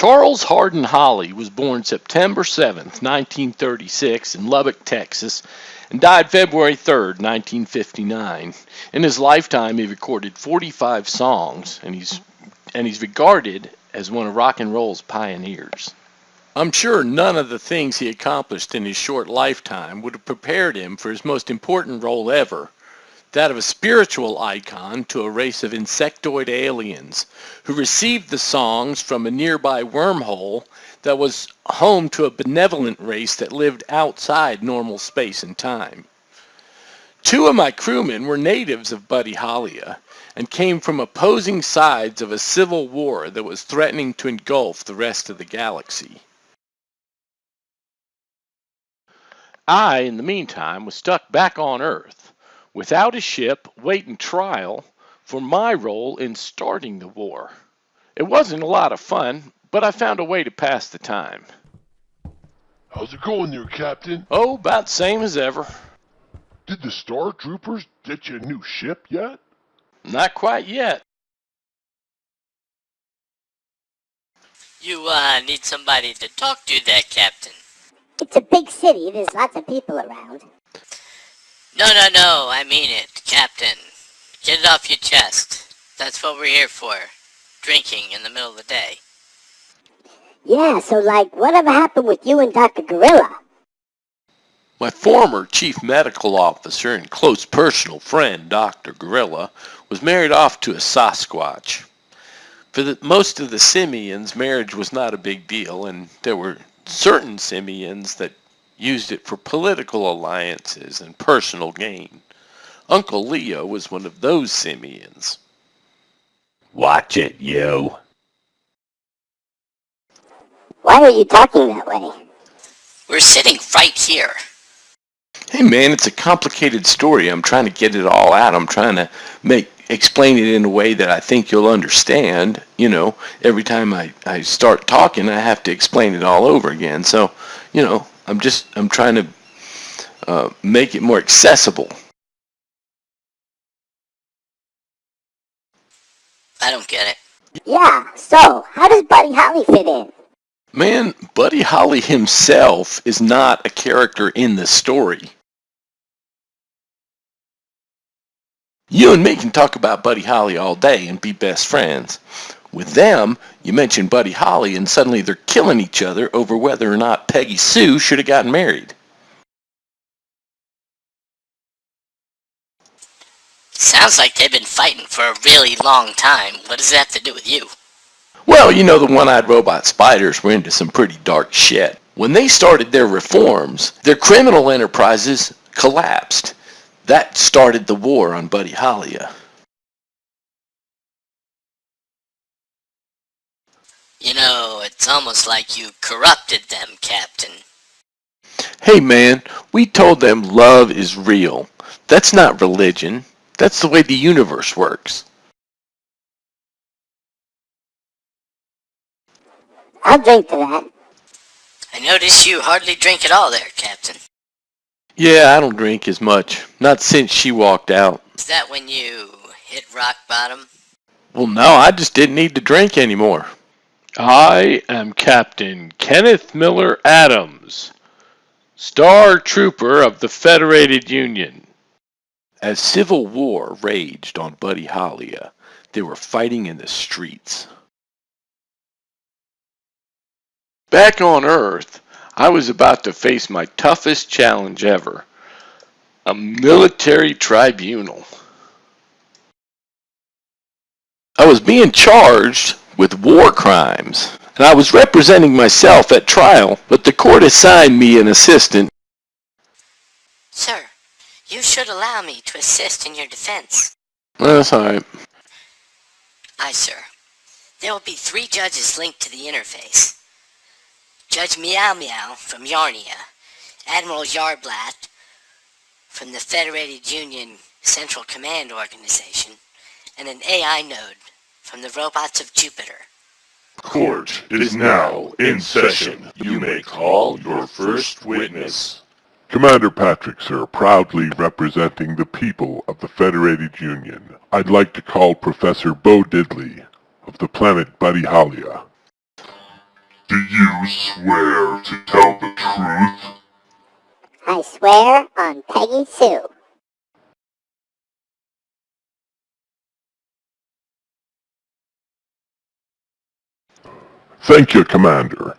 Charles Hardin Holly was born September 7th, 1936 in Lubbock, Texas, and died February 3rd, 1959. In his lifetime, he recorded 45 songs, and he's regarded as one of rock and roll's pioneers. I'm sure none of the things he accomplished in his short lifetime would have prepared him for his most important role ever, that of a spiritual icon to a race of insectoid aliens who received the songs from a nearby wormhole that was home to a benevolent race that lived outside normal space and time. Two of my crewmen were natives of Buddyholyia and came from opposing sides of a civil war that was threatening to engulf the rest of the galaxy. I, in the meantime, was stuck back on Earth, without a ship, waiting trial for my role in starting the war. It wasn't a lot of fun, but I found a way to pass the time. How's it going there, Captain? Oh, about the same as ever. Did the Star Troopers get you a new ship yet? Not quite yet. You, need somebody to talk to there, Captain. It's a big city. There's lots of people around. No, I mean it, Captain. Get it off your chest. That's what we're here for. Drinking in the middle of the day. Yeah, so whatever happened with you and Dr. Gorilla? My former chief medical officer and close personal friend, Dr. Gorilla, was married off to a Sasquatch. For most of the simians, marriage was not a big deal, and there were certain simians that used it for political alliances and personal gain. Uncle Leo was one of those simians. Watch it, you. Why are you talking that way? We're sitting right here. Hey man, it's a complicated story. I'm trying to get it all out. I'm trying to explain it in a way that I think you'll understand. You know, every time I start talking, I have to explain it all over again. So, you know, I'm trying to make it more accessible. I don't get it. Yeah, so, how does Buddy Holly fit in? Man, Buddy Holly himself is not a character in the story. You and me can talk about Buddy Holly all day and be best friends. With them, you mention Buddy Holly and suddenly they're killing each other over whether or not Peggy Sue should have gotten married. Sounds like they've been fighting for a really long time. What does that have to do with you? Well, you know, the one-eyed robot spiders were into some pretty dark shit. When they started their reforms, their criminal enterprises collapsed. That started the war on Buddyholyia. You know, it's almost like you corrupted them, Captain. Hey man, we told them love is real. That's not religion. That's the way the universe works. I'll drink to that. I notice you hardly drink at all there, Captain. Yeah, I don't drink as much. Not since she walked out. Is that when you hit rock bottom? Well, no, I just didn't need to drink anymore. I am Captain Kenneth Miller Adams, Star Trooper of the Federated Union. As civil war raged on Buddyholyia, they were fighting in the streets. Back on Earth, I was about to face my toughest challenge ever, a military tribunal. I was being charged with war crimes, and I was representing myself at trial, but the court assigned me an assistant. Sir, you should allow me to assist in your defense. That's all right. Aye, sir. There will be 3 judges linked to the interface. Judge Meow Meow from Yarnia, Admiral Yarblatt from the Federated Union Central Command Organization, and an AI node from the Robots of Jupiter. Court is now in session. You may call your first witness. Commander Patrick, sir, proudly representing the people of the Federated Union. I'd like to call Professor Bo Diddley of the planet Buddyholyia. Do you swear to tell the truth? I swear on Peggy Sue. Thank you, Commander.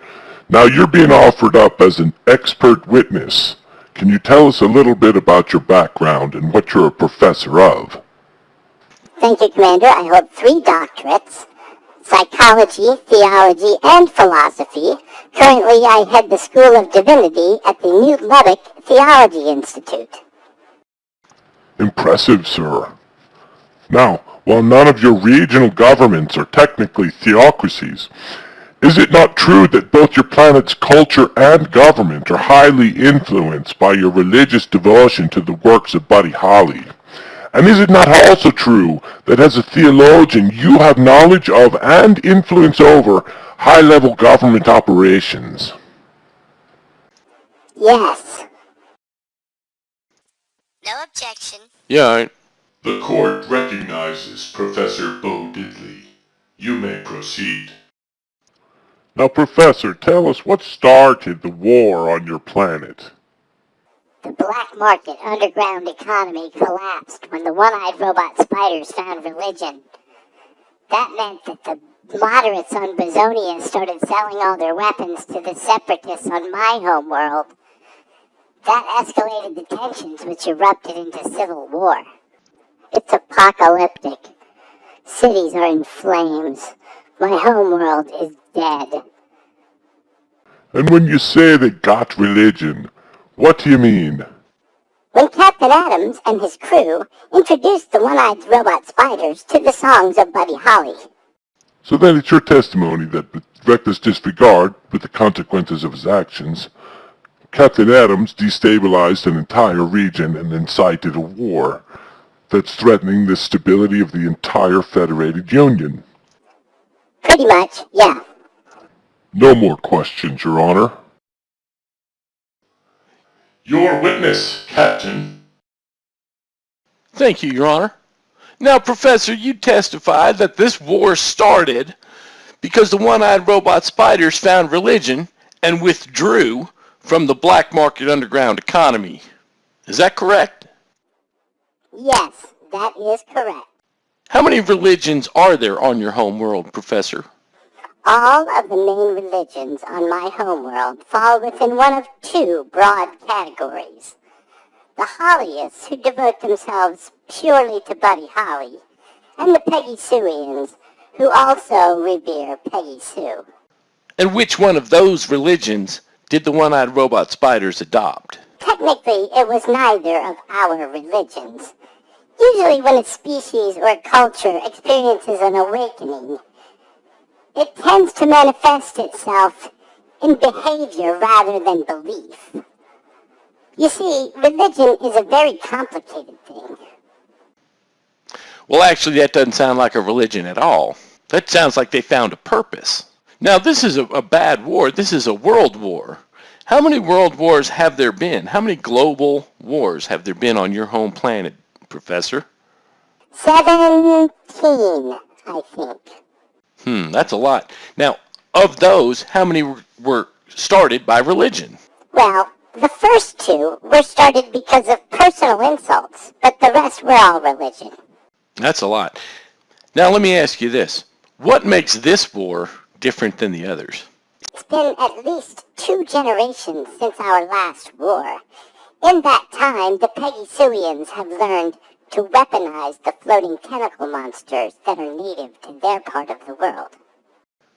Now you're being offered up as an expert witness. Can you tell us a little bit about your background and what you're a professor of? Thank you, Commander. I hold 3 doctorates: psychology, theology, and philosophy. Currently, I head the School of Divinity at the New Lubbock Theology Institute. Impressive, sir. Now, while none of your regional governments are technically theocracies, is it not true that both your planet's culture and government are highly influenced by your religious devotion to the works of Buddyholyia? And is it not also true that as a theologian you have knowledge of and influence over high-level government operations? Yes. No objection. Yeah, all right. The court recognizes Professor Buddyholyia. You may proceed. Now, Professor, tell us what started the war on your planet. The black market underground economy collapsed when the one-eyed robot spiders found religion. That meant that the moderates on Bozonia started selling all their weapons to the separatists on my homeworld. That escalated the tensions, which erupted into civil war. It's apocalyptic. Cities are in flames. My homeworld is dead. And when you say they got religion, what do you mean? When Captain Adams and his crew introduced the one-eyed robot spiders to the songs of Buddyholyia. So then it's your testimony that with reckless disregard with the consequences of his actions, Captain Adams destabilized an entire region and incited a war that's threatening the stability of the entire Federated Union. Pretty much, yeah. No more questions, Your Honor. Your witness, Captain. Thank you, Your Honor. Now, Professor, you testified that this war started because the one-eyed robot spiders found religion and withdrew from the black market underground economy. Is that correct? Yes, that is correct. How many religions are there on your home world, Professor? All of the main religions on my homeworld fall within one of 2 broad categories. The Hollyists, who devote themselves purely to Buddyholyia, and the Peggy Sueians, who also revere Peggy Sue. And which one of those religions did the one-eyed robot spiders adopt? Technically, it was neither of our religions. Usually when a species or a culture experiences an awakening, it tends to manifest itself in behavior rather than belief. You see, religion is a very complicated thing. Well, actually, that doesn't sound like a religion at all. That sounds like they found a purpose. Now, this is a bad war. This is a world war. How many world wars have there been? How many global wars have there been on your home planet, Professor? 17, I think. That's a lot. Now, of those, how many were started by religion? Well, the first 2 were started because of personal insults, but the rest were all religion. That's a lot. Now, let me ask you this. What makes this war different than the others? It's been at least 2 generations since our last war. In that time, the Peggy Sueians have learned to weaponize the floating tentacle monsters that are native to their part of the world.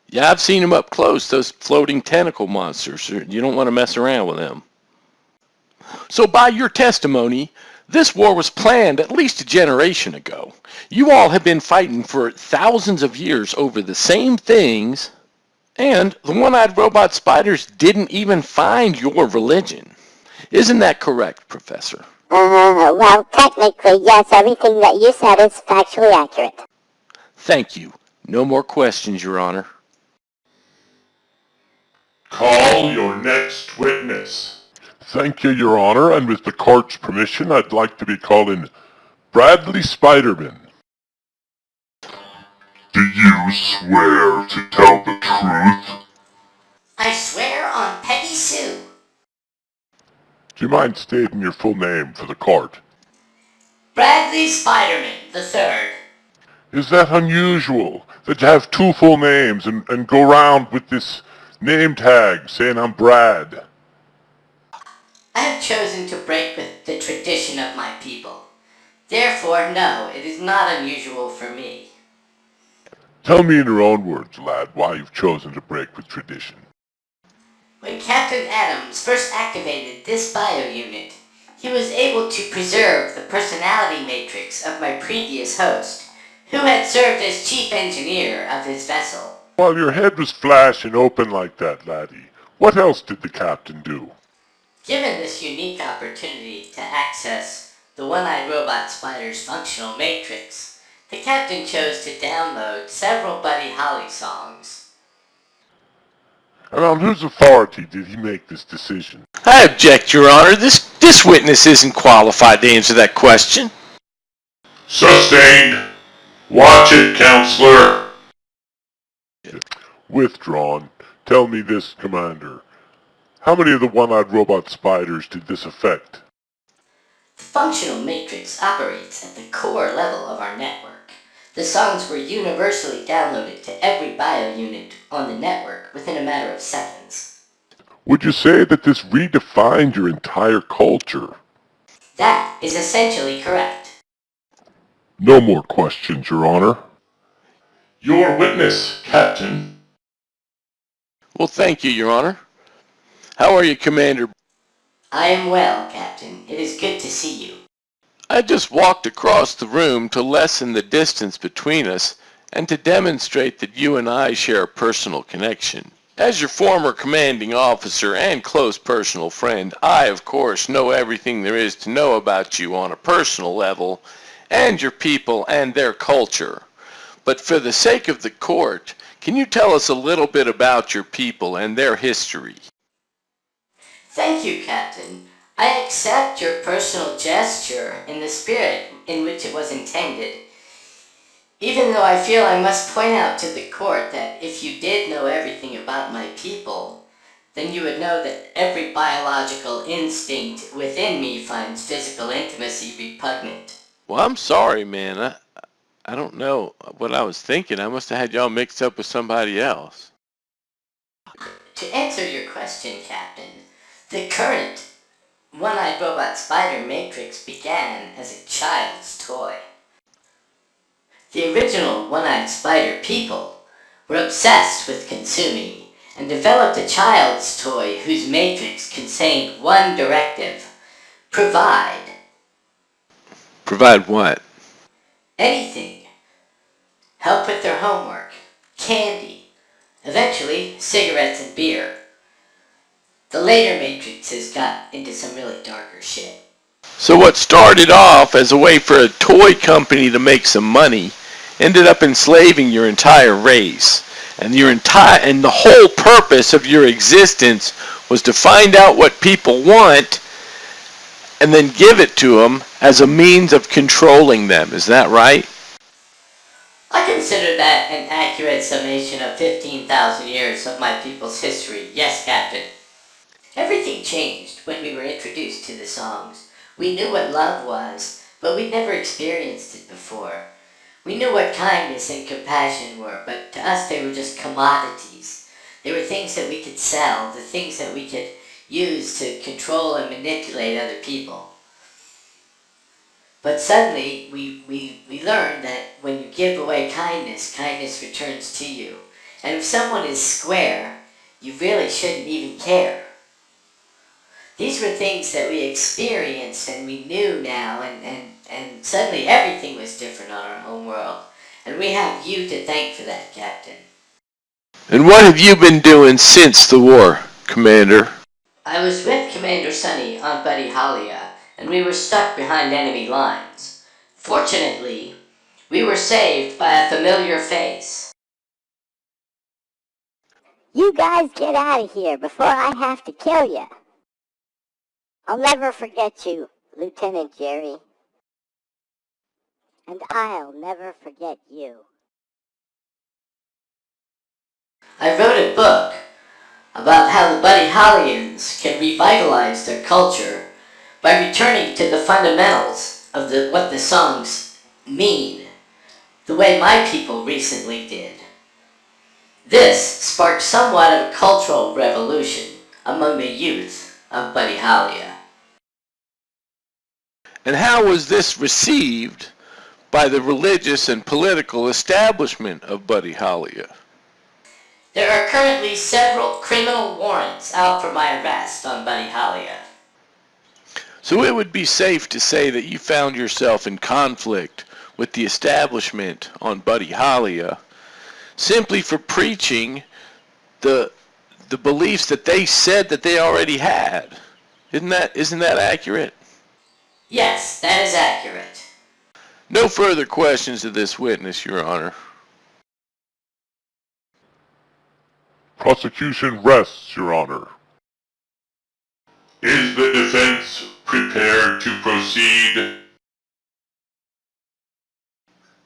Yeah, I've seen them up close, those floating tentacle monsters. You don't want to mess around with them. So by your testimony, this war was planned at least a generation ago. You all have been fighting for thousands of years over the same things, and the one-eyed robot spiders didn't even find your religion. Isn't that correct, Professor? Well, technically, yes, everything that you said is factually accurate. Thank you. No more questions, Your Honor. Call your next witness. Thank you, Your Honor, and with the court's permission, I'd like to be calling Bradley Spiderman. Do you swear to tell the truth? Do you mind stating your full name for the court? Bradley Spiderman III. Is that unusual, that you have two full names and go around with this name tag saying I'm Brad? I have chosen to break with the tradition of my people. Therefore, no, it is not unusual for me. Tell me in your own words, lad, why you've chosen to break with tradition. When Captain Adams first activated this bio-unit, he was able to preserve the personality matrix of my previous host, who had served as chief engineer of his vessel. While your head was flashing open like that, laddie, what else did the captain do? Given this unique opportunity to access the one-eyed robot spider's functional matrix, the captain chose to download several Buddyholyia songs. And on whose authority did he make this decision? I object, Your Honor. This witness isn't qualified to answer that question. Sustained. Watch it, counselor. Withdrawn. Tell me this, Commander. How many of the one-eyed robot spiders did this affect? The functional matrix operates at the core level of our network. The songs were universally downloaded to every bio-unit on the network within a matter of seconds. Would you say that this redefined your entire culture? That is essentially correct. No more questions, Your Honor. Your witness, Captain. Well, thank you, Your Honor. How are you, Commander? I am well, Captain. It is good to see you. I just walked across the room to lessen the distance between us and to demonstrate that you and I share a personal connection. As your former commanding officer and close personal friend, I, of course, know everything there is to know about you on a personal level and your people and their culture. But for the sake of the court, can you tell us a little bit about your people and their history? Thank you, Captain. I accept your personal gesture in the spirit in which it was intended, even though I feel I must point out to the court that if you did know everything about my people, then you would know that every biological instinct within me finds physical intimacy repugnant. Well, I'm sorry, man. I don't know what I was thinking. I must have had y'all mixed up with somebody else. To answer your question, Captain, the current one-eyed robot spider matrix began as a child's toy. The original one-eyed spider people were obsessed with consuming and developed a child's toy whose matrix contained one directive: provide. Provide what? Anything. Help with their homework, candy, eventually cigarettes and beer. The later matrices got into some really darker shit. So what started off as a way for a toy company to make some money ended up enslaving your entire race. And the whole purpose of your existence was to find out what people want and then give it to them as a means of controlling them. Is that right? I consider that an accurate summation of 15,000 years of my people's history. Yes, Captain. Everything changed when we were introduced to the songs. We knew what love was, but we'd never experienced it before. We knew what kindness and compassion were, but to us they were just commodities. They were things that we could sell, the things that we could use to control and manipulate other people. But suddenly, we learned that when you give away kindness, kindness returns to you. And if someone is square, you really shouldn't even care. These were things that we experienced and we knew now, and suddenly everything was different on our home world. And we have you to thank for that, Captain. And what have you been doing since the war, Commander? I was with Commander Sunny on Buddyholyia, and we were stuck behind enemy lines. Fortunately, we were saved by a familiar face. You guys get out of here before I have to kill you. I'll never forget you, Lieutenant Jerry. And I'll never forget you. I wrote a book about how the Buddyholyians can revitalize their culture by returning to the fundamentals of what the songs mean, the way my people recently did. This sparked somewhat of a cultural revolution among the youth of Buddyholyia. And how was this received by the religious and political establishment of Buddyholyia? There are currently several criminal warrants out for my arrest on Buddyholyia. So it would be safe to say that you found yourself in conflict with the establishment on Buddyholyia simply for preaching the beliefs that they said that they already had. Isn't that accurate? Yes, that is accurate. No further questions of this witness, Your Honor. Prosecution rests, Your Honor. Is the defense prepared to proceed?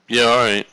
Yeah, all right.